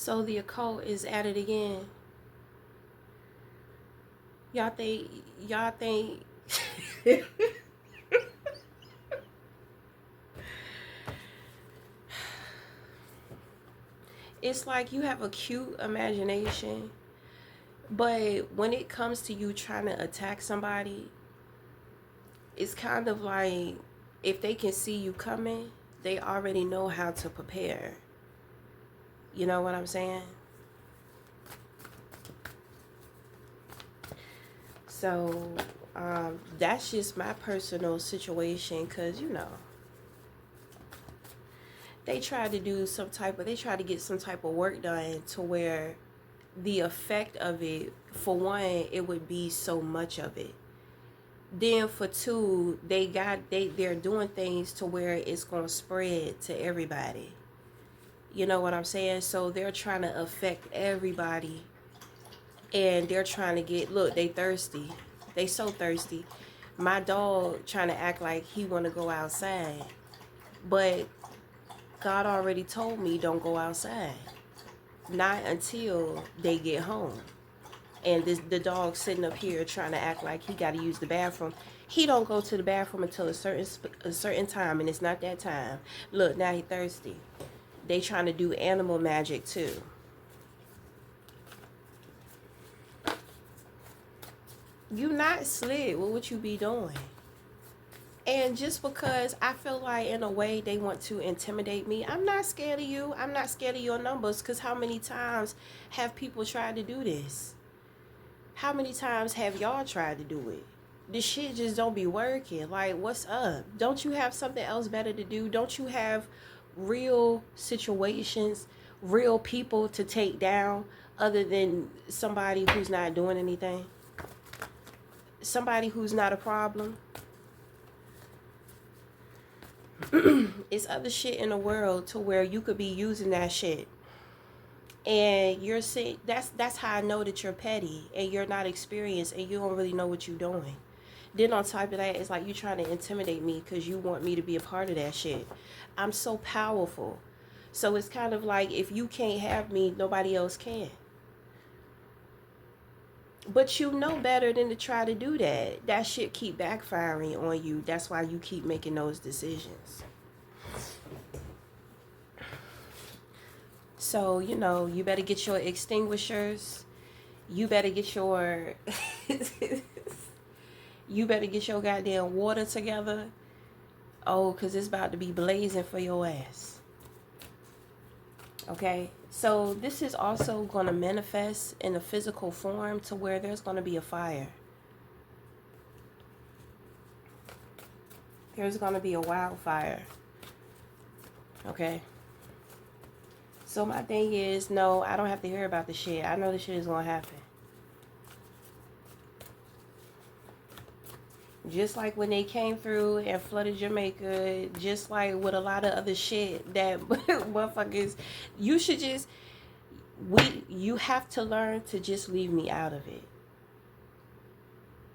So the occult is at it again. Y'all think it's like you have a cute imagination, but when it comes to you trying to attack somebody, it's kind of like if they can see you coming, they already know how to prepare. You know what I'm saying? So that's just my personal situation, because they try to get some type of work done to where the effect of it, for one, it would be so much of it. Then for two, they're doing things to where it's gonna spread to everybody. You know what I'm saying? So they're trying to affect everybody, and they're trying to look, they thirsty. They so thirsty. My dog trying to act like he want to go outside, but God already told me don't go outside. Not until they get home. And the dog sitting up here trying to act like he got to use the bathroom. He don't go to the bathroom until a certain time, and it's not that time. Look, now he thirsty. They trying to do animal magic too. You not slick. What would you be doing? And just because I feel like in a way they want to intimidate me, I'm not scared of you. I'm not scared of your numbers, because how many times have people tried to do this? How many times have y'all tried to do it? This shit just don't be working. Like, what's up? Don't you have something else better to do? Don't you have real situations, real people to take down other than somebody who's not doing anything? Somebody who's not a problem? It's other shit in the world to where you could be using that shit, and you're saying that's how I know that you're petty and you're not experienced and you don't really know what you're doing. Then on top of that, it's like you trying to intimidate me because you want me to be a part of that shit. I'm so powerful. So it's kind of like if you can't have me, nobody else can. But you know better than to try to do that. That shit keep backfiring on you. That's why you keep making those decisions. So, you better get your extinguishers. You better get your you better get your goddamn water together. Oh, cause it's about to be blazing for your ass. Okay? So this is also gonna manifest in a physical form to where there's gonna be a fire. There's gonna be a wildfire. Okay? So my thing is, no, I don't have to hear about the shit. I know the shit is gonna happen. Just like when they came through and flooded Jamaica, just like with a lot of other shit that motherfuckers, you should just, you have to learn to just leave me out of it.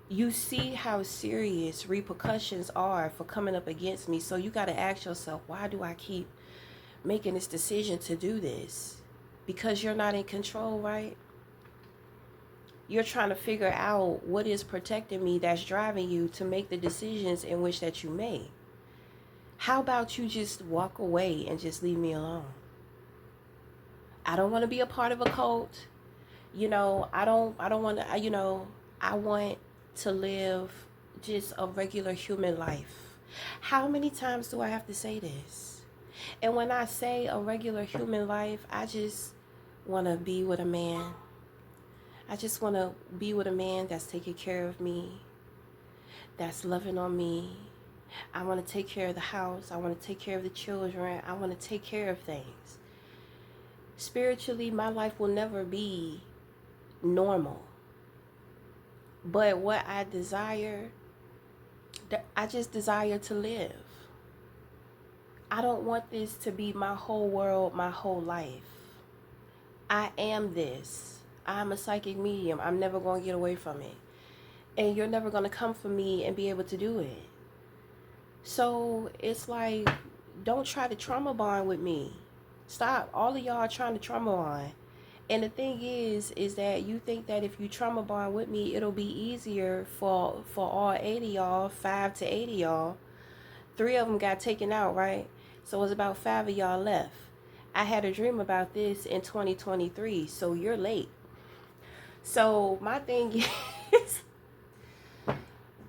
You see how serious repercussions are for coming up against me, so you got to ask yourself, why do I keep making this decision to do this? Because you're not in control, right? You're trying to figure out what is protecting me that's driving you to make the decisions in which that you make. How about you just walk away and just leave me alone? I don't want to be a part of a cult. I don't want to, I want to live just a regular human life. How many times do I have to say this? And when I say a regular human life, I just want to be with a man. I just want to be with a man that's taking care of me, that's loving on me. I want to take care of the house. I want to take care of the children. I want to take care of things. Spiritually, my life will never be normal. But what I desire, I just desire to live. I don't want this to be my whole world, my whole life. I am this. I'm a psychic medium. I'm never going to get away from it. And you're never going to come for me and be able to do it. So it's like, don't try to trauma bond with me. Stop. All of y'all are trying to trauma bond. And the thing is that you think that if you trauma bond with me, it'll be easier for all 80 y'all, 5 to 80 y'all. 3 of them got taken out, right? So it's about 5 of y'all left. I had a dream about this in 2023, so you're late. So my thing is,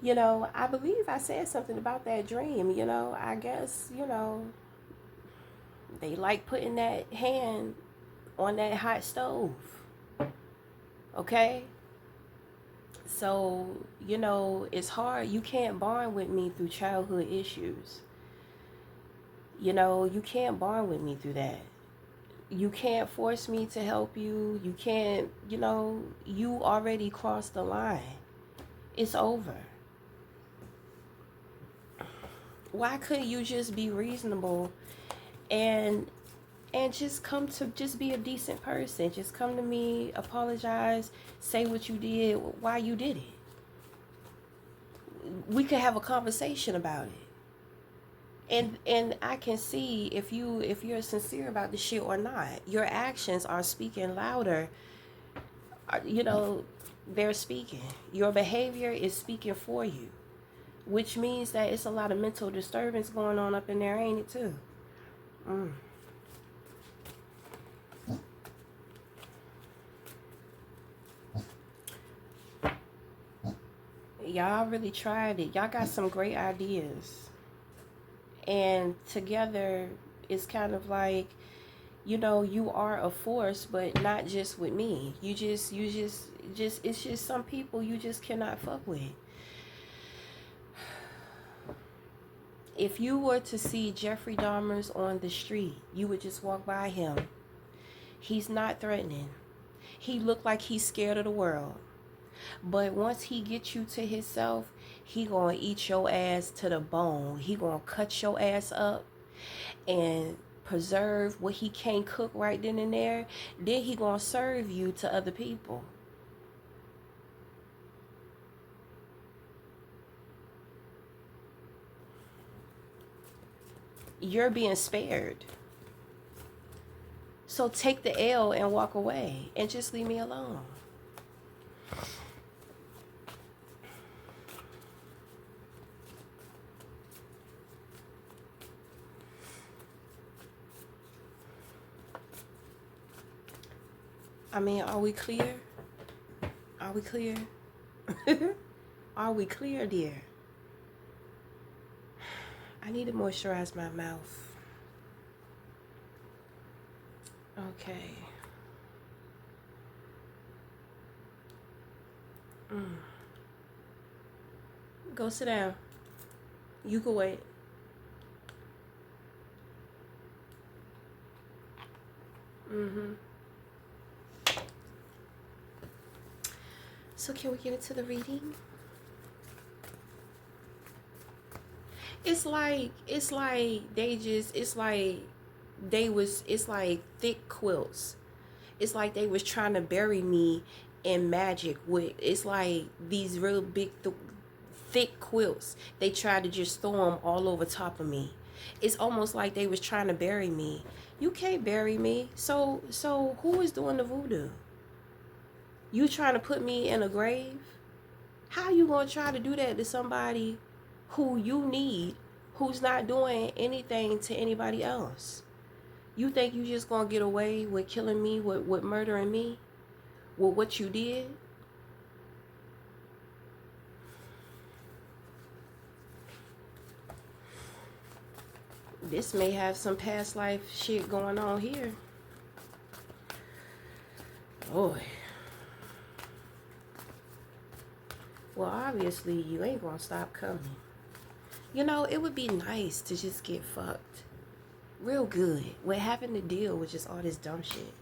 I believe I said something about that dream. I guess, they like putting that hand on that hot stove. Okay? So, it's hard. You can't bond with me through childhood issues. You can't bond with me through that. You can't force me to help you. You can't, you already crossed the line. It's over. Why couldn't you just be reasonable and just come to just be a decent person? Just come to me, apologize, say what you did, why you did it. We could have a conversation about it. And I can see if you're sincere about the shit or not. Your actions are speaking louder. They're speaking. Your behavior is speaking for you, which means that it's a lot of mental disturbance going on up in there, ain't it too? Y'all really tried it. Y'all got some great ideas. And together, it's kind of like, you are a force, but not just with me. It's just some people you just cannot fuck with. If you were to see Jeffrey Dahmer's on the street, you would just walk by him. He's not threatening. He looked like he's scared of the world. But once he gets you to himself, he gonna eat your ass to the bone. He gonna cut your ass up and preserve what he can't cook right then and there. Then he gonna serve you to other people. You're being spared. So take the L and walk away and just leave me alone. I mean, are we clear? Are we clear? Are we clear, dear? I need to moisturize my mouth. Okay. Go sit down. You can wait. So can we get into the reading? It's like thick quilts. It's like they was trying to bury me in magic with, it's like these real big thick quilts. They tried to just throw them all over top of me. It's almost like they was trying to bury me. You can't bury me. So who is doing the voodoo? You trying to put me in a grave? How you gonna try to do that to somebody who you need, who's not doing anything to anybody else? You think you just gonna get away with killing me, with murdering me, with what you did? This may have some past life shit going on here. Boy. Well, obviously, you ain't gonna stop coming. It would be nice to just get fucked real good with having to deal with just all this dumb shit.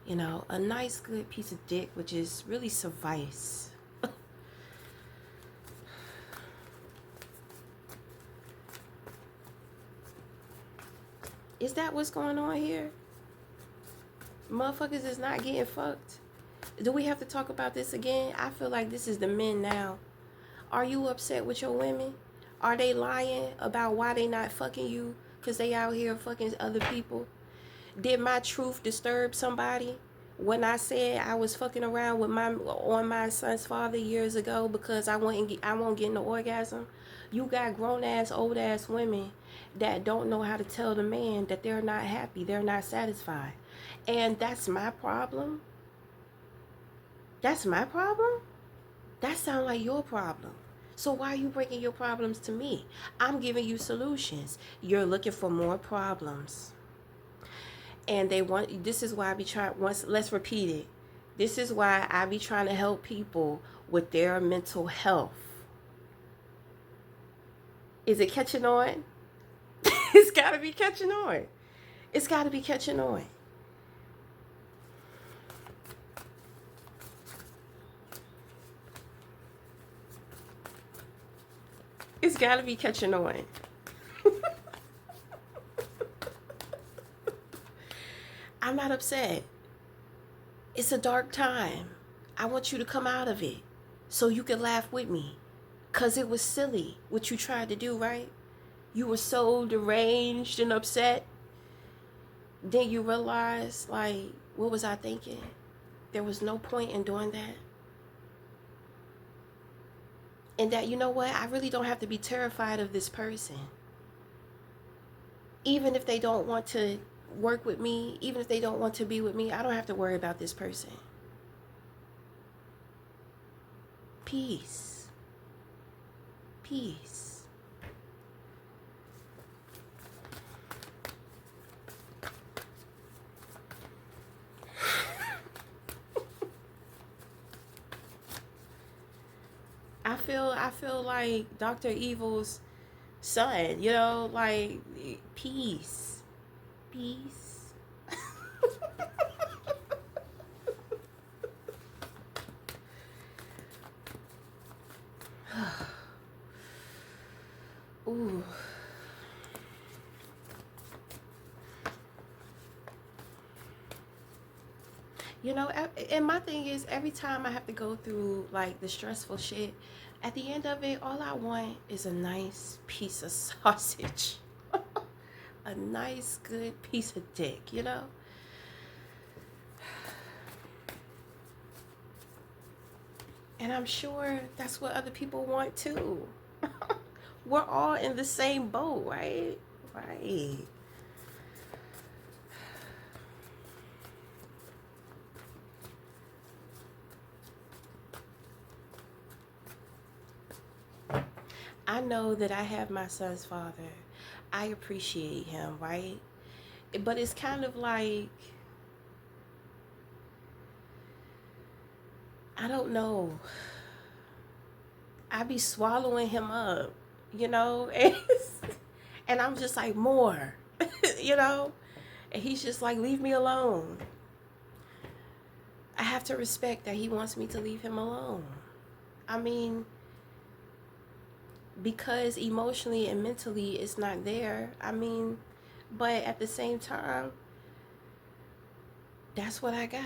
A nice, good piece of dick would just really suffice. Is that what's going on here? Motherfuckers is not getting fucked. Do we have to talk about this again? I feel like this is the men now. Are you upset with your women? Are they lying about why they not fucking you? Because they out here fucking other people? Did my truth disturb somebody when I said I was fucking around with my son's father years ago because I won't get no orgasm? You got grown ass old ass women that don't know how to tell the man that they're not happy, they're not satisfied. And that's my problem. That's my problem? That sounds like your problem. So why are you bringing your problems to me? I'm giving you solutions. You're looking for more problems. And this is why I be trying, let's repeat it. This is why I be trying to help people with their mental health. Is it catching on? It's got to be catching on. It's got to be catching on. It's got to be catching on. I'm not upset. It's a dark time. I want you to come out of it so you can laugh with me. Because it was silly what you tried to do, right? You were so deranged and upset. Then you realize, like, what was I thinking? There was no point in doing that. And that, you know what? I really don't have to be terrified of this person. Even if they don't want to work with me, even if they don't want to be with me, I don't have to worry about this person. Peace. Peace. I feel like Dr. Evil's son, you know, like peace. Peace. Ooh. You know, and my thing is, every time I have to go through like the stressful shit, at the end of it, all I want is a nice piece of sausage. A nice, good piece of dick, you know? And I'm sure that's what other people want too. We're all in the same boat, right? Right. I know that I have my son's father. I appreciate him, right? But it's kind of like, I don't know. I be swallowing him up, you know? And I'm just like, more, you know? And he's just like, leave me alone. I have to respect that he wants me to leave him alone. I mean, because emotionally and mentally it's not there. I mean, but at the same time, that's what I got.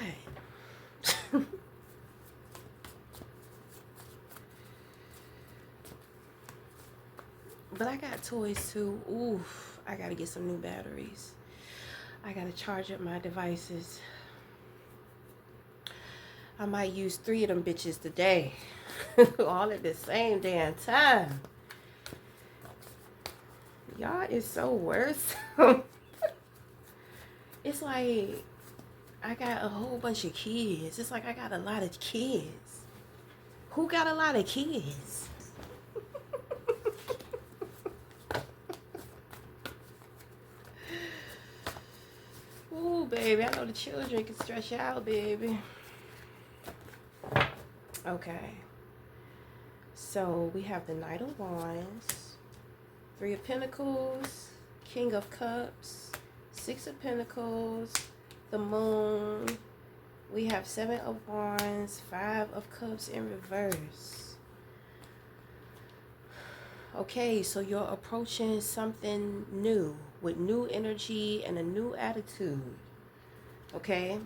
But I got toys too. Oof, I gotta get some new batteries. I gotta charge up my devices. I might use 3 of them bitches today. All at the same damn time. Y'all is so worse. It's like I got a whole bunch of kids. It's like I got a lot of kids. Who got a lot of kids? Ooh, baby, I know the children can stretch out, baby. Okay. So we have the Knight of Wands, 3 of Pentacles, King of Cups, 6 of Pentacles, the Moon. We have 7 of Wands, 5 of Cups in reverse. Okay, so you're approaching something new with new energy and a new attitude. Okay?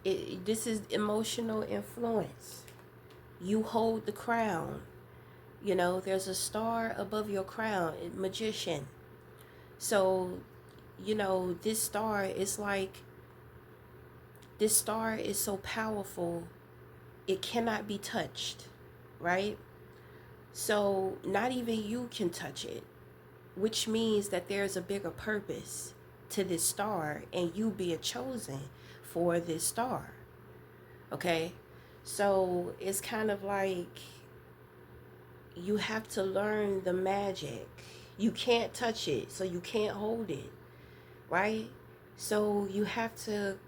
This is emotional influence. You hold the crown. You know, there's a star above your crown, Magician. So you know, this star is so powerful, it cannot be touched, right? So not even you can touch it, which means that there's a bigger purpose to this star and you being chosen for this star. Okay? So it's kind of like you have to learn the magic. You can't touch it, so you can't hold it, right? So you have to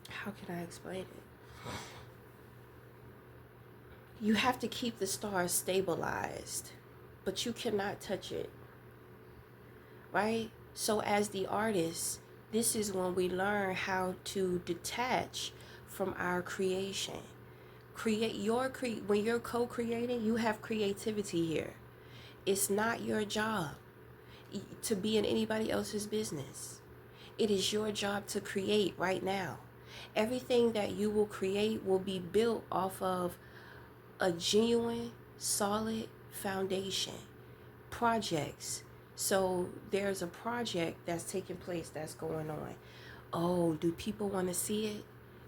how can I explain it? You have to keep the star stabilized, but you cannot touch it, right? So as the artist, this is when we learn how to detach from our creation. When you're co-creating, you have creativity here. It's not your job to be in anybody else's business. It is your job to create right now. Everything that you will create will be built off of a genuine, solid foundation. Projects. So there's a project that's taking place that's going on. Oh, do people want to see it?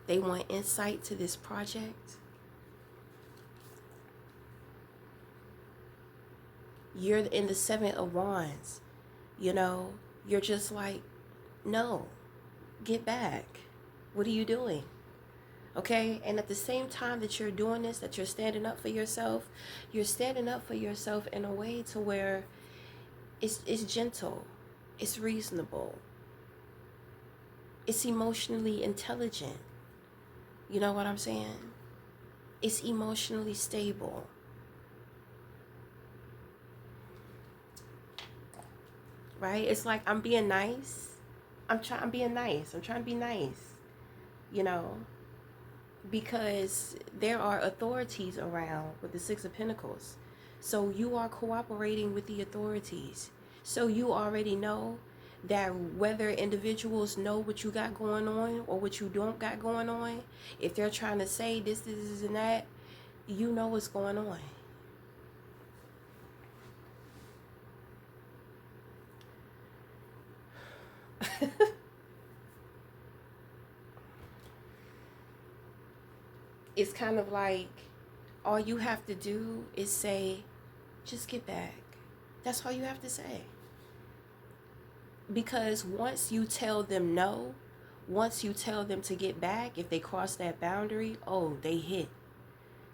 They want insight to this project. You're in the Seven of Wands. You know, you're just like, no, get back. What are you doing? Okay? And at the same time that you're doing this, that you're standing up for yourself, you're standing up for yourself in a way to where it's gentle, it's reasonable, it's emotionally intelligent. You know what I'm saying? It's emotionally stable. Right? It's like I'm being nice. I'm being nice. I'm trying to be nice. You know, because there are authorities around with the Six of Pentacles. So you are cooperating with the authorities. So you already know that whether individuals know what you got going on or what you don't got going on, if they're trying to say this, and that, you know what's going on. It's kind of like all you have to do is say, just get back. That's all you have to say. Because once you tell them no, once you tell them to get back, if they cross that boundary, oh, they hit.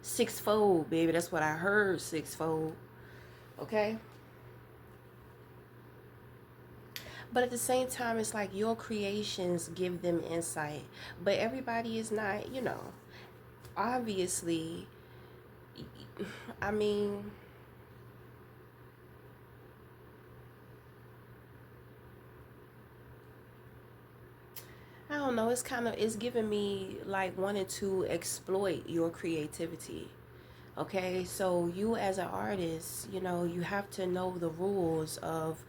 Sixfold, baby. That's what I heard, sixfold. Okay? But at the same time, it's like your creations give them insight. But everybody is not, you know, obviously, I mean, I don't know. It's giving me like wanting to exploit your creativity. Okay, so you as an artist, you know, you have to know the rules of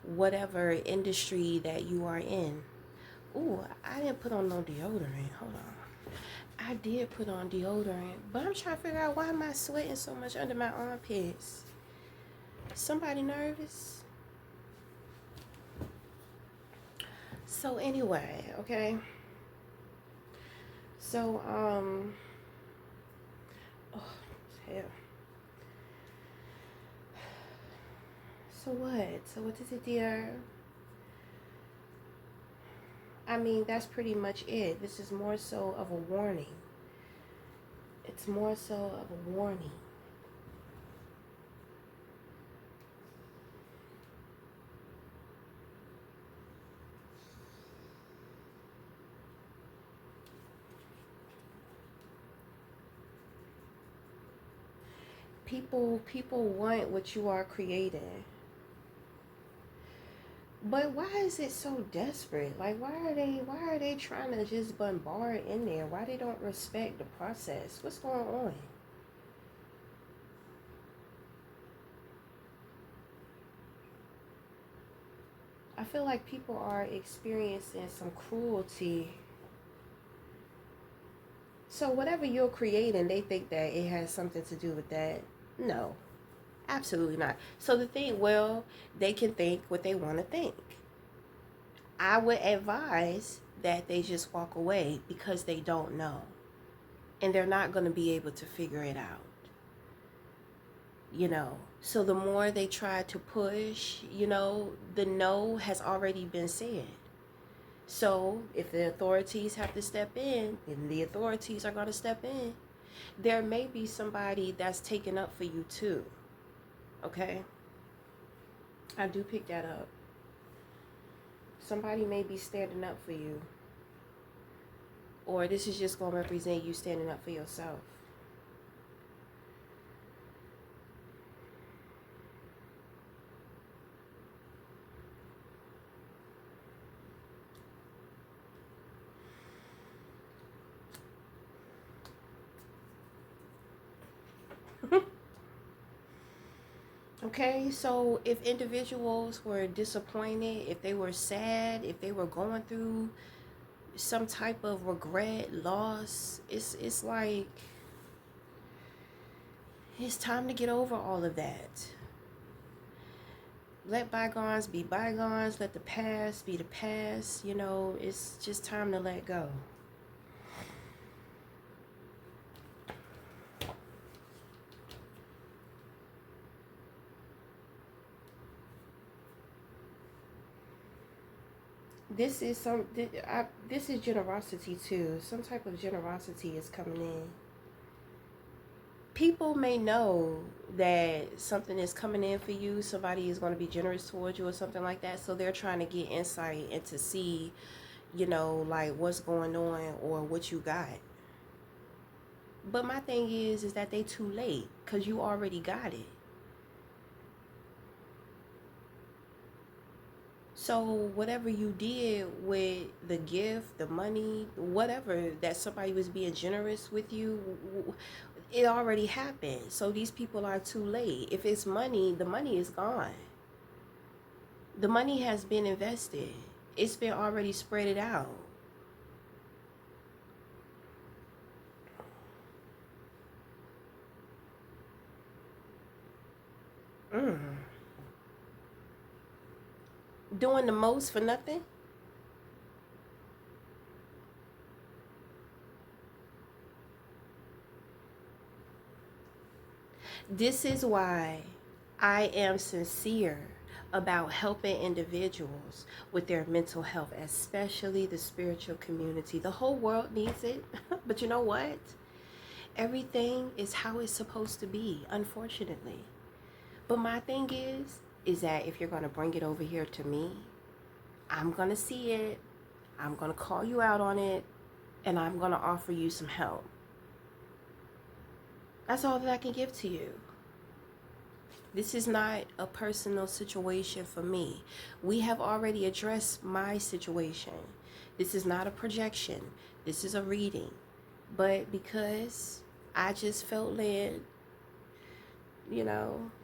whatever industry that you are in. Ooh, I didn't put on no deodorant. Hold on. I did put on deodorant, but I'm trying to figure out why am I sweating so much under my armpits. Somebody nervous? So anyway, okay. So oh hell. So what? So what is it, dear? I mean, that's pretty much it. This is more so of a warning. It's more so of a warning. People want what you are creating. But why is it so desperate? Like why are they trying to just bombard in there? Why they don't respect the process? What's going on? I feel like people are experiencing some cruelty. So whatever you're creating, they think that it has something to do with that. No, absolutely not. So the thing, well, they can think what they want to think. I would advise that they just walk away because they don't know. And they're not going to be able to figure it out. So the more they try to push, the no has already been said. So if the authorities have to step in, then the authorities are going to step in. There may be somebody that's taken up for you too. Okay? I do pick that up. Somebody may be standing up for you. Or this is just going to represent you standing up for yourself. Okay, so if individuals were disappointed, if they were sad, if they were going through some type of regret, loss, it's like it's time to get over all of that. Let bygones be bygones, let the past be the past. It's just time to let go. This is this is generosity too. Some type of generosity is coming in. People may know that something is coming in for you. Somebody is going to be generous towards you or something like that. So they're trying to get insight and to see, like what's going on or what you got. But my thing is that they too late because you already got it. So whatever you did with the gift, the money, whatever, that somebody was being generous with you, it already happened. So these people are too late. If it's money, the money is gone. The money has been invested. It's been already spread it out. Doing the most for nothing? This is why I am sincere about helping individuals with their mental health, especially the spiritual community. The whole world needs it. But you know what? Everything is how it's supposed to be, unfortunately. But my thing is that if you're going to bring it over here to me, I'm going to see it. I'm going to call you out on it. And I'm going to offer you some help. That's all that I can give to you. This is not a personal situation for me. We have already addressed my situation. This is not a projection. This is a reading. But because I just felt led,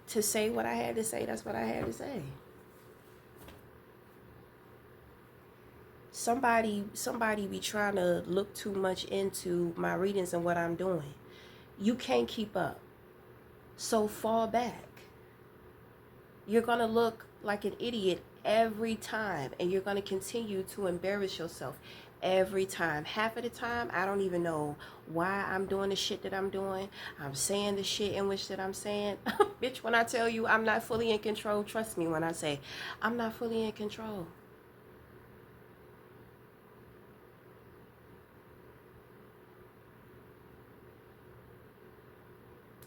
to say what I had to say, that's what I had to say. Somebody be trying to look too much into my readings and what I'm doing. You can't keep up. So fall back. You're going to look like an idiot every time, and you're going to continue to embarrass yourself every time. Half of the time, I don't even know why I'm doing the shit that I'm doing. I'm saying the shit in which that I'm saying. Bitch, when I tell you I'm not fully in control, trust me when I say I'm not fully in control.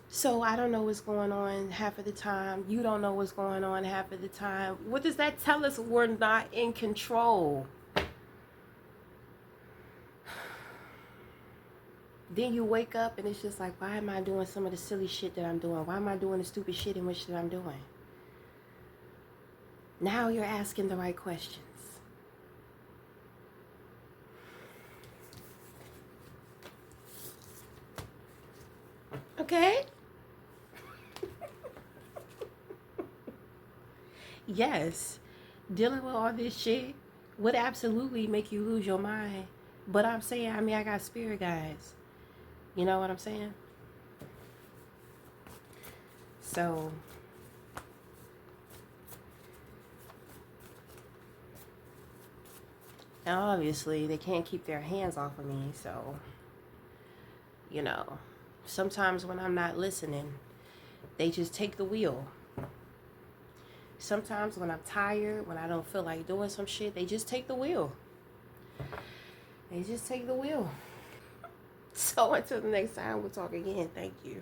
So I don't know what's going on half of the time. You don't know what's going on half of the time. What does that tell us? We're not in control. Then you wake up and it's just like, why am I doing some of the silly shit that I'm doing? Why am I doing the stupid shit in which that I'm doing? Now you're asking the right questions. Okay? Yes, dealing with all this shit would absolutely make you lose your mind. But I'm saying, I got spirit guides. You know what I'm saying? So, now obviously they can't keep their hands off of me. So, you know, sometimes when I'm not listening, they just take the wheel. Sometimes when I'm tired, when I don't feel like doing some shit, they just take the wheel. They just take the wheel. So until the next time, we'll talk again. Thank you.